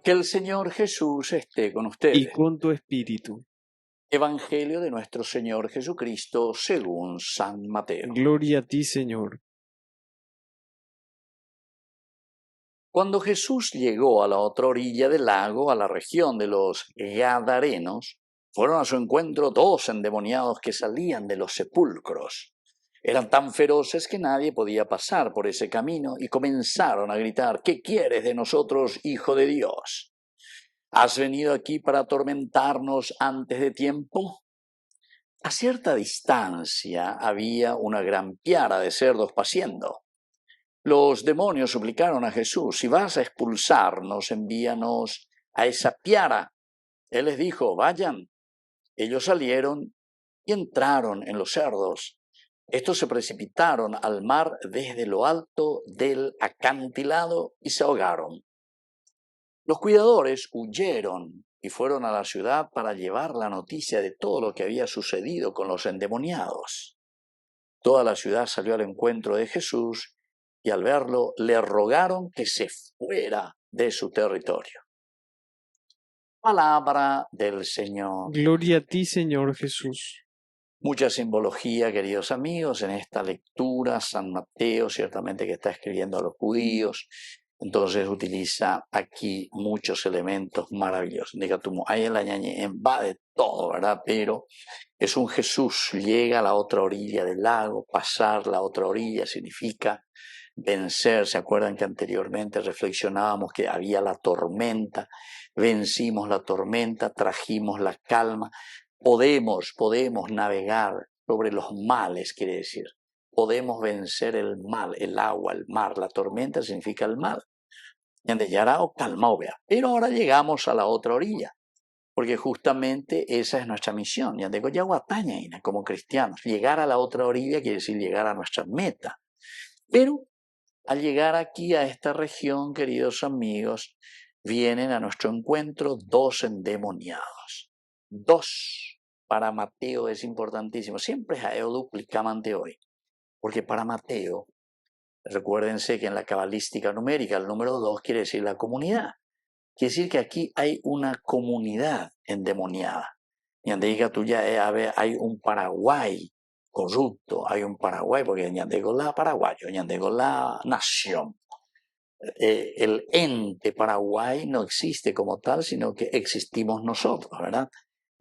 Que el Señor Jesús esté con y ustedes. con tu espíritu. Evangelio de nuestro Señor Jesucristo según San Mateo. Gloria a ti, Señor. Cuando Jesús llegó a la otra orilla del lago, a la región de los Gadarenos, fueron a su encuentro dos endemoniados que salían de los sepulcros. Eran tan feroces que nadie podía pasar por ese camino y comenzaron a gritar: ¿Qué quieres de nosotros, Hijo de Dios? ¿Has venido aquí para atormentarnos antes de tiempo? A cierta distancia había una gran piara de cerdos paciendo. Los demonios suplicaron a Jesús: si vas a expulsarnos, envíanos a esa piara. Él les dijo: vayan. Ellos salieron y entraron en los cerdos. Estos se precipitaron al mar desde lo alto del acantilado y se ahogaron. Los cuidadores huyeron y fueron a la ciudad para llevar la noticia de todo lo que había sucedido con los endemoniados. Toda la ciudad salió al encuentro de Jesús y al verlo le rogaron que se fuera de su territorio. Palabra del Señor. Gloria a ti, Señor Jesús. Mucha simbología, queridos amigos, en esta lectura. San Mateo ciertamente que está escribiendo a los judíos, entonces utiliza aquí muchos elementos maravillosos. Ahí el añañe invade todo, ¿verdad? Pero es un Jesús, llega a la otra orilla del lago. Pasar la otra orilla significa vencer. ¿Se acuerdan que anteriormente reflexionábamos que había la tormenta? Vencimos la tormenta, trajimos la calma. Podemos navegar sobre los males, quiere decir. Podemos vencer el mal, el agua, el mar. La tormenta significa el mal. Pero ahora llegamos a la otra orilla, porque justamente esa es nuestra misión. Como cristianos, llegar a la otra orilla quiere decir llegar a nuestra meta. Pero al llegar aquí a esta región, queridos amigos, vienen a nuestro encuentro dos endemoniados. Dos. Para Mateo es importantísimo. Siempre es duplicamente hoy. Porque para Mateo, recuérdense que en la cabalística numérica el número 2 quiere decir la comunidad. Quiere decir que aquí hay una comunidad endemoniada. Hay un Paraguay corrupto, hay un Paraguay, porque Ñandego la paraguayo, Ñandego la nación. El ente Paraguay no existe como tal, sino que existimos nosotros, ¿verdad?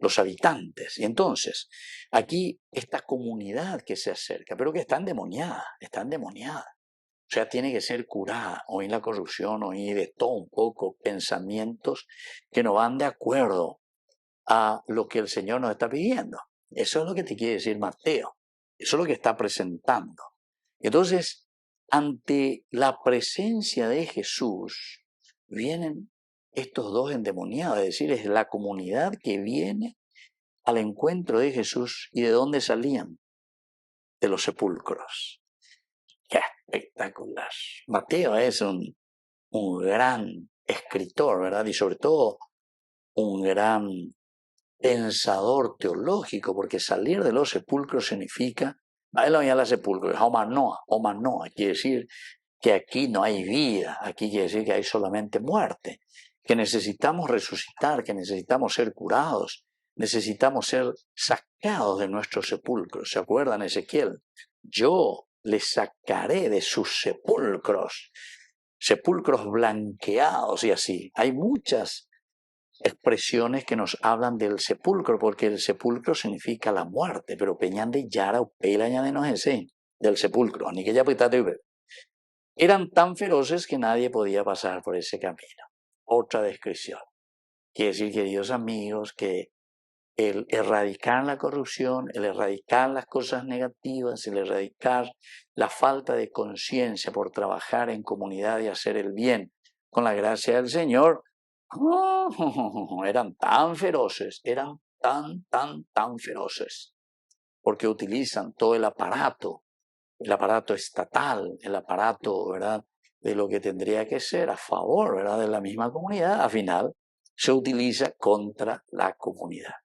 Los habitantes. Y entonces, aquí esta comunidad que se acerca, pero que está endemoniada. O sea, tiene que ser curada. Hoy la corrupción, hoy de todo un poco, pensamientos que no van de acuerdo a lo que el Señor nos está pidiendo. Eso es lo que te quiere decir Mateo. Eso es lo que está presentando. Entonces, ante la presencia de Jesús, vienen estos dos endemoniados, es decir, es la comunidad que viene al encuentro de Jesús. ¿Y de dónde salían? De los sepulcros. ¡Qué espectacular! Mateo es un gran escritor, ¿verdad? Y sobre todo un gran pensador teológico, porque salir de los sepulcros significa, homanoa, quiere decir que aquí no hay vida, aquí quiere decir que hay solamente muerte, que necesitamos resucitar, que necesitamos ser curados, necesitamos ser sacados de nuestros sepulcros. ¿Se acuerdan, Ezequiel? Yo les sacaré de sus sepulcros blanqueados y así. Hay muchas expresiones que nos hablan del sepulcro, porque el sepulcro significa la muerte, pero peñande yara o pelañande no es ese, del sepulcro, ni que ya eran tan feroces que nadie podía pasar por ese camino. Otra descripción. Quiere decir, queridos amigos, que el erradicar la corrupción, el erradicar las cosas negativas, el erradicar la falta de conciencia por trabajar en comunidad y hacer el bien con la gracia del Señor, eran tan feroces, eran tan feroces, porque utilizan todo el aparato estatal, el aparato, ¿verdad?, de lo que tendría que ser a favor, ¿verdad?, de la misma comunidad. Al final se utiliza contra la comunidad.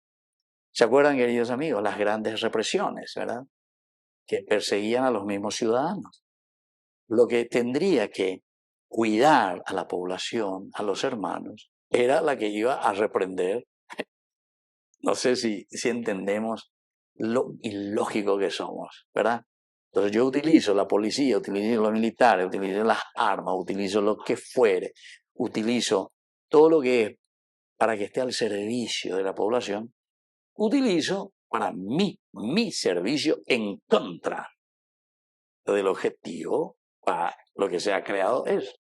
¿Se acuerdan, queridos amigos, las grandes represiones, ¿verdad?, que perseguían a los mismos ciudadanos? Lo que tendría que cuidar a la población, a los hermanos, era la que iba a reprender. No sé si entendemos lo ilógico que somos, ¿verdad? Entonces yo utilizo la policía, utilizo los militares, utilizo las armas, utilizo lo que fuere, utilizo todo lo que es para que esté al servicio de la población, utilizo para mi servicio en contra del objetivo para lo que se ha creado es.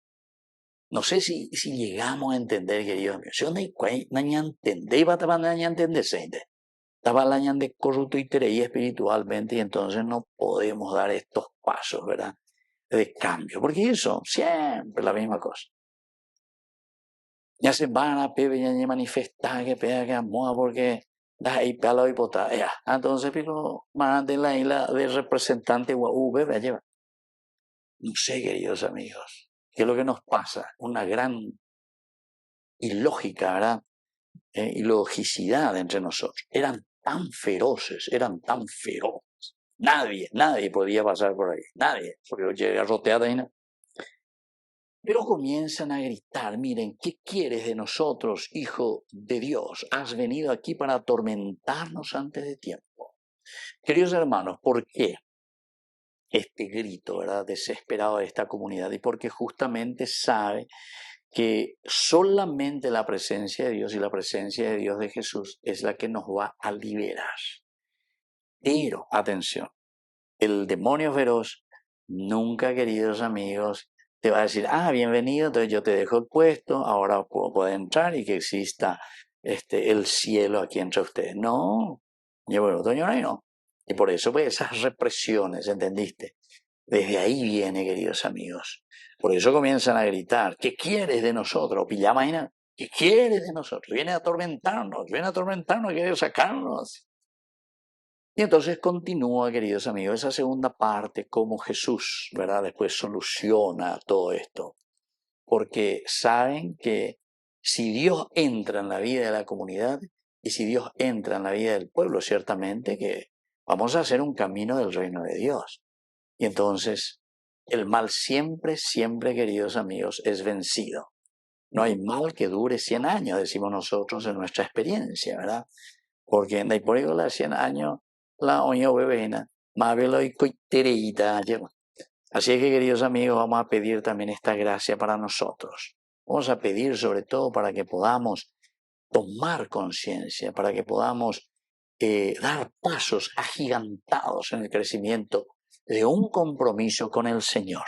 No sé si llegamos a entender, queridos míos. Si no entendéis, va a entender, estaba hablando de corrupto y espiritualmente y entonces no podemos dar estos pasos, ¿verdad? De cambio, porque eso siempre la misma cosa. Ya se van a pedir ya manifestar que pega que amor porque da ahí palo y pota. Ya, entonces pero más de la isla de representante UV va a llevar. No sé, queridos amigos, qué es lo que nos pasa, una gran ilógica, ¿verdad? Ilogicidad entre nosotros. Eran tan feroces. Nadie podía pasar por ahí, nadie, porque yo llegué a rotear ahí, ¿no? Pero comienzan a gritar, miren, ¿qué quieres de nosotros, hijo de Dios? Has venido aquí para atormentarnos antes de tiempo. Queridos hermanos, ¿por qué este grito, verdad, desesperado de esta comunidad? Y porque justamente sabe que solamente la presencia de Dios y la presencia de Dios de Jesús es la que nos va a liberar. Pero, atención, el demonio feroz nunca, queridos amigos, te va a decir, bienvenido, entonces yo te dejo el puesto, ahora puedo entrar y que exista el cielo aquí entre ustedes. No, yo bueno, no. Y por eso, pues, esas represiones, ¿entendiste? Desde ahí viene, queridos amigos. Por eso comienzan a gritar, ¿qué quieres de nosotros? Pillamaina, ¿qué quieres de nosotros? Viene a atormentarnos, quiere sacarnos. Y entonces continúa, queridos amigos, esa segunda parte, cómo Jesús, ¿verdad? Después soluciona todo esto. Porque saben que si Dios entra en la vida de la comunidad y si Dios entra en la vida del pueblo, ciertamente que vamos a hacer un camino del reino de Dios. Y entonces el mal siempre, queridos amigos, es vencido. No hay mal que dure 100 años, decimos nosotros en nuestra experiencia, ¿verdad? Porque en por ahí las 100 años la oña bebena, más velo y coitereita lleva. Así que, queridos amigos, vamos a pedir también esta gracia para nosotros. Vamos a pedir sobre todo para que podamos tomar conciencia, para que podamos dar pasos agigantados en el crecimiento de un compromiso con el Señor.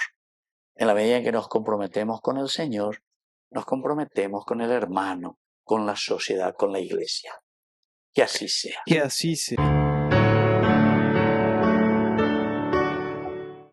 En la medida en que nos comprometemos con el Señor, nos comprometemos con el hermano, con la sociedad, con la iglesia. Que así sea. Que así sea.